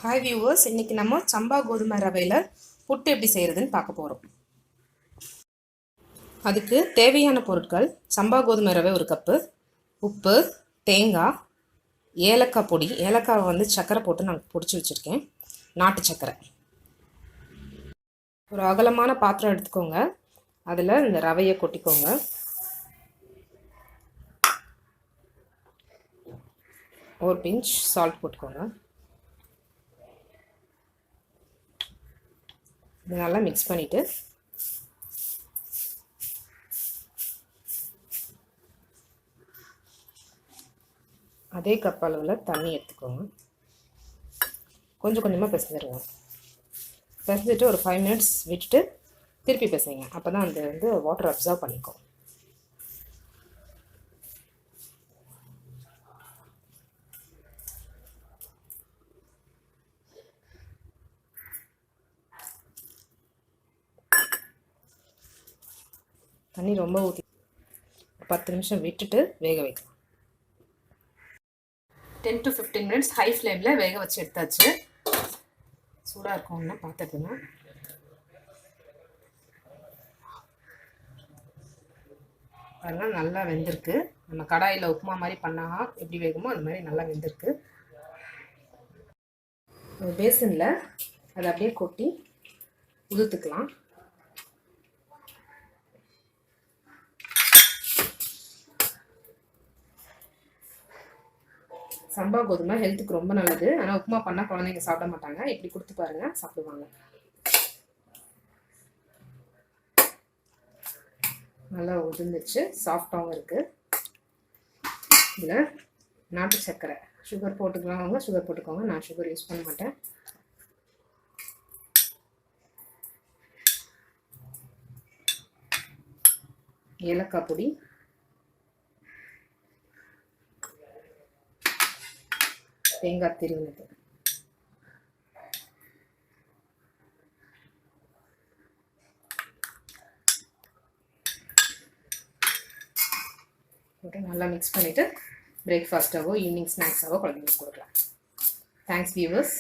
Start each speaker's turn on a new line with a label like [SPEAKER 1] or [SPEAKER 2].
[SPEAKER 1] Hi viewers, இன்னைக்கு நம்ம சம்பா கோதுமை ரவையில் புட்டு எப்படி செய்கிறதுன்னு பார்க்க போகிறோம். அதுக்கு தேவையான பொருட்கள்: சம்பா கோதுமை ரவை 1 கப்பு, உப்பு, தேங்காய், ஏலக்காய் பொடி, ஏலக்காவை வந்து சர்க்கரை போட்டு நான் பொடிச்சு வச்சுருக்கேன், நாட்டு சர்க்கரை. ஒரு அகலமான பாத்திரம் எடுத்துக்கோங்க, அதில் இந்த ரவையை கொட்டிக்கோங்க. ஒரு பிஞ்ச் சால்ட் போட்டுக்கோங்க. இது நல்லா மிக்ஸ் பண்ணிவிட்டு அதே கப் அளவில் தண்ணி எடுத்துக்கோங்க. கொஞ்சம் கொஞ்சமாக பிசைஞ்சிருங்க. பிசைஞ்சிட்டு ஒரு 5 மினிட்ஸ் விட்டுட்டு திருப்பி பிசைங்க. அப்போ தான் அது வந்து வாட்டர் அப்சர்வ் பண்ணிக்கும். தண்ணி ரொம்ப ஊற்றி 10 நிமிஷம் விட்டுட்டு வேக வைக்கலாம். 10 to 15 மினிட்ஸ் ஹை ஃப்ளேமில் வேக வச்சு எடுத்தாச்சு. சூடாக இருக்கும்னா பார்த்துட்டுங்க. அதெல்லாம் நல்லா வெந்திருக்கு. நம்ம கடாயில் உப்புமா மாதிரி பண்ணால் எப்படி வேகுமோ அது மாதிரி நல்லா வெந்திருக்கு. ஒரு பேசனில் அதை அப்படியே கொட்டி உதுத்துக்கலாம். சம்பா கோதுமை ஹெல்த்துக்கு ரொம்ப நல்லது. ஆனால் உப்புமா பண்ணால் குழந்தைங்க சாப்பிட மாட்டாங்க. இப்படி கொடுத்து பாருங்கள், சாப்பிடுவாங்க. நல்லா உதிர்ந்துச்சு, சாஃப்டாகவும் இருக்குது. இதில் நாட்டு சர்க்கரை, சுகர் போட்டுக்கிறவங்க சுகர் போட்டுக்கோங்க. நான் சுகர் யூஸ் பண்ண மாட்டேன். ஏலக்காய் பொடி, தேங்காய் திருவினது, போட்டு நல்லா மிக்ஸ் பண்ணிவிட்டு பிரேக்ஃபாஸ்ட்டாவோ ஈவினிங் ஸ்நாக்ஸாவோ குழந்தைங்களுக்கு கொடுக்கலாம். Thanks viewers.